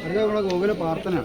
അടുത്ത നമ്മുടെ ഗോകുല പ്രാർത്ഥന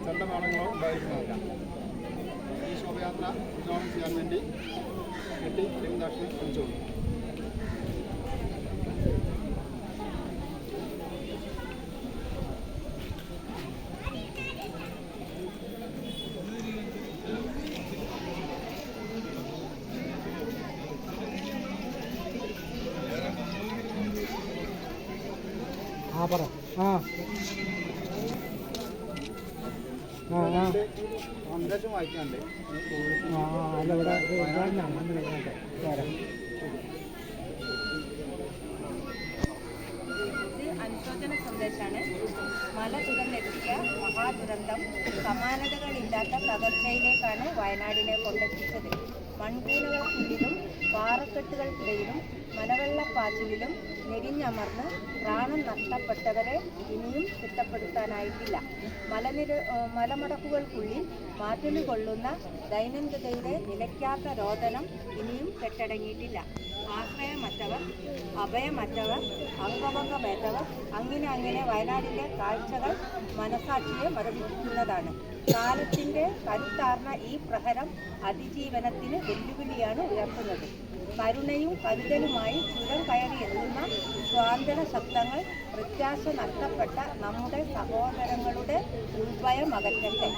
ചണ്ടമേളങ്ങളോ ഉണ്ടായിരിക്കുന്നതല്ല. ഈ ശോഭയാത്ര ഉദ്ഘാടനം ചെയ്യാൻ വേണ്ടി കെട്ടി രവീന്ദ്രാക്ഷനെ ക്ഷണിച്ചോളൂ. പറ സന്ദേശം വായിക്കാണ്ട് അല്ല ഇവിടെ അനുശോചന സന്ദേശമാണ്. മല തുറന്നെത്തിയ മഹാദുരന്തം സമാനതകളില്ലാത്ത തകർച്ചയിലേക്കാണ് വയനാടിനെ കൊണ്ടെത്തിച്ചത്. മൺകൂനകൾക്കുള്ളിലും പാറക്കെട്ടുകൾക്കിടയിലും മലവെള്ളപ്പാച്ചിലും ഞെരിഞ്ഞമർന്ന് പ്രാണൻ നഷ്ടപ്പെട്ടവരെ ഇനിയും തിട്ടപ്പെടുത്താനായിട്ടില്ല. മലമടക്കുകൾക്കുള്ളിൽ മാറ്റൊലി കൊള്ളുന്ന ദൈനംദിനതയുടെ നിലയ്ക്കാത്ത രോദനം ഇനിയും കെട്ടടങ്ങിയിട്ടില്ല. ആശ്രയമറ്റവർ, അഭയമറ്റവർ, അംഗഭംഗമേറ്റവർ, അങ്ങനെ വയനാടിൻ്റെ കാഴ്ചകൾ മനസാക്ഷിയെ മരവിപ്പിക്കുന്നതാണ്. കാലത്തിൻ്റെ കരുത്താർന്ന ഈ പ്രഹരം അതിജീവനത്തിന് വെല്ലുവിളിയാണ് ഉയർത്തുന്നത്. കരുണയും കരുതലുമായി ചുരം കയറി എത്തുന്ന സ്വാതന്ത്ര്യ ശബ്ദങ്ങൾ പ്രത്യാശ നഷ്ടപ്പെട്ട നമ്മുടെ സഹോദരങ്ങളുടെ ഉൾഭയം അകറ്റട്ടെ.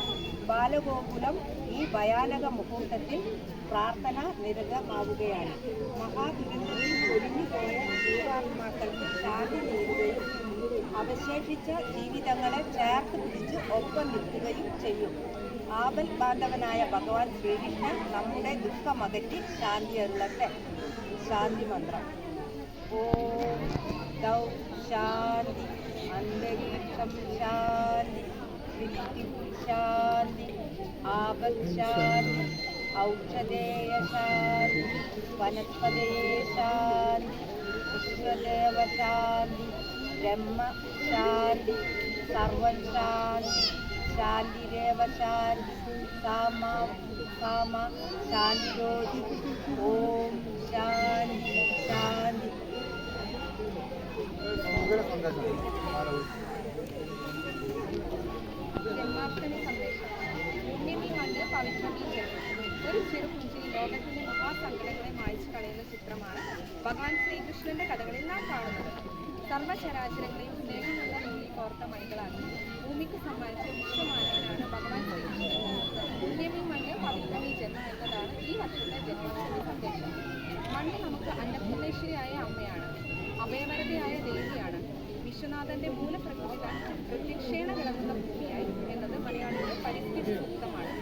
ബാലഗോകുലം ഈ ഈ ഭയാനക മുഹൂർത്തത്തിൽ പ്രാർത്ഥന നിരതമാവുകയാണ്. മഹാദുരന്തത്തിൽ ഒഴിഞ്ഞുപോയ ജീവാത്മാക്കൾക്ക് ശാന്തി നേടുകയും അവശേഷിച്ച ജീവിതങ്ങളെ ചേർത്ത് പിടിച്ച് ഒപ്പം നിൽക്കുകയും ചെയ്യും. ആപൽ ബാന്ധവനായ ഭഗവാൻ ശ്രീകൃഷ്ണൻ നമ്മുടെ ദുഃഖമകറ്റി ശാന്തി അരുളട്ടെ. ശാന്തി മന്ത്രം. ഓം ദൗ ശാന്തി, അന്തരീക്ഷം ശാന്തി, സൃഷ്ടി ശാന്തി, ആപത് ശാന്തി, ഔഷധേയ ശാന്തി, വനസ്പതയേ ശാന്തി, വിശ്വദേവ ശാന്തി, ബ്രഹ്മ ശാന്തി, സർവം ശാന്തി, ശാന്തിരേവ ശാന്തി, സാമ ശാന്തിരോധി. ഓം ശാന്തി ശാന്തി. ജന്മാഷ്ടമി സന്ദേശം. പുണ്യമീ മണ്ണ് പവിത്രമീ ജന്മം. ഒരു ചെറുപുഞ്ചിരി ലോകത്തിന്റെ മഹാസങ്കടങ്ങളെ മായ്ച്ചു കളയുന്ന ചിത്രമാണ് ഭഗവാൻ ശ്രീകൃഷ്ണന്റെ കഥകളിൽ നാം കാണുന്നത്. സർവ്വചരാചരങ്ങളെയും സ്നേഹമുള്ള നൂലി കോർത്ത മണികളാക്കി ഭൂമിക്ക് സമ്മാനിച്ച വിശ്വമാനവനാണ് ഭഗവാൻ ശ്രീകൃഷ്ണൻ. പുണ്യമീ മണ്ണ് പവിത്രമീ ജന്മം എന്നതാണ് ഈ വർഷത്തെ ജന്മാഷ്ടമി സന്ദേശം. മണ്ണ് നമുക്ക് അന്നപൂർണേശ്വരിയായ അമ്മയാണ്, അഭയവരതയായ ദേവിയാണ്, വിശ്വനാഥന്റെ മൂലപ്രകൃതികൾ പ്രത്യക്ഷേണ വിളങ്ങുന്ന ഭൂമിയായി എന്നത് മലയാളിയുടെ പരിസ്ഥിതി സൂക്തമാണ്.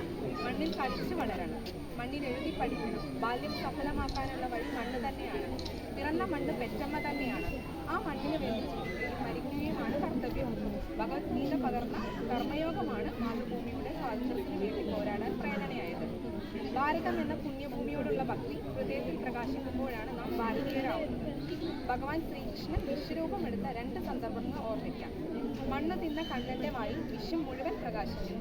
മണ്ണിൽ കളിച്ചു വളരണം, മണ്ണിൽ എഴുതി പഠിക്കണം. ബാല്യം സഫലമാക്കാനുള്ള വഴി മണ്ണ് തന്നെയാണ്. പിറന്ന മണ്ണ് പെറ്റമ്മ തന്നെയാണ്. ആ മണ്ണിന് വേണ്ടി ജീവിക്കുകയും മരിക്കുകയുമാണ് കർത്തവ്യം. ഭഗവത്ഗീത പകർന്ന കർമ്മയോഗമാണ് മാതൃഭൂമിയുടെ സ്വാതന്ത്ര്യത്തിന് വേണ്ടി പോരാടാൻ പ്രേരണയായത്. ഭാരതം എന്ന പുണ്യഭൂമിയോടുള്ള ഭക്തി ഹൃദയത്തിൽ പ്രകാശിക്കുമ്പോഴാണ് നാം ഭാരതീയരാവുന്നത്. ഭഗവാൻ ശ്രീകൃഷ്ണൻ വിശ്വരൂപമെടുത്ത 2 സന്ദർഭങ്ങൾ ഓർമ്മിക്കാം. മണ്ണ് തിന്ന കണ്ണന്റെ വായി വിശ്വം മുഴുവൻ പ്രകാശിച്ചു.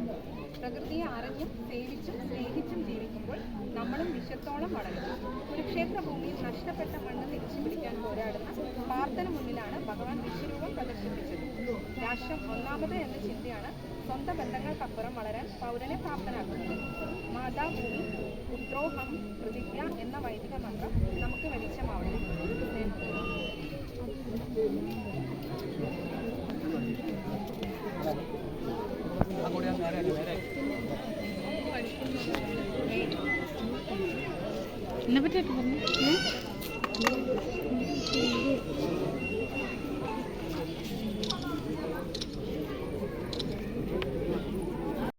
പ്രകൃതിയെ അറിഞ്ഞും സേവിച്ചും സ്നേഹിച്ചും ജീവിക്കുമ്പോൾ നമ്മളും വിശ്വത്തോളം വളരും. കുരുക്ഷേത്ര ഭൂമിയിൽ നഷ്ടപ്പെട്ട മണ്ണ് തിരിച്ചു പിടിക്കാൻ പോരാടുന്ന പാർത്ഥന് മുന്നിലാണ് ഭഗവാൻ വിശ്വരൂപം പ്രദർശിപ്പിച്ചത്. രാഷ്ട്രം ഒന്നാമത് എന്ന ചിന്തയാണ് സ്വന്തം ബന്ധങ്ങൾക്കപ്പുറം വളരാൻ പൗരനെ പ്രാപ്തനാക്കുന്നത്. മാതാഭൂമി പുത്രോഹം പ്രതിജ്ഞ എന്ന വൈദിക മന്ത്രം നമുക്ക് വെളിച്ചമാവണം. എന്നെ പറ്റിയിട്ട് പറഞ്ഞു.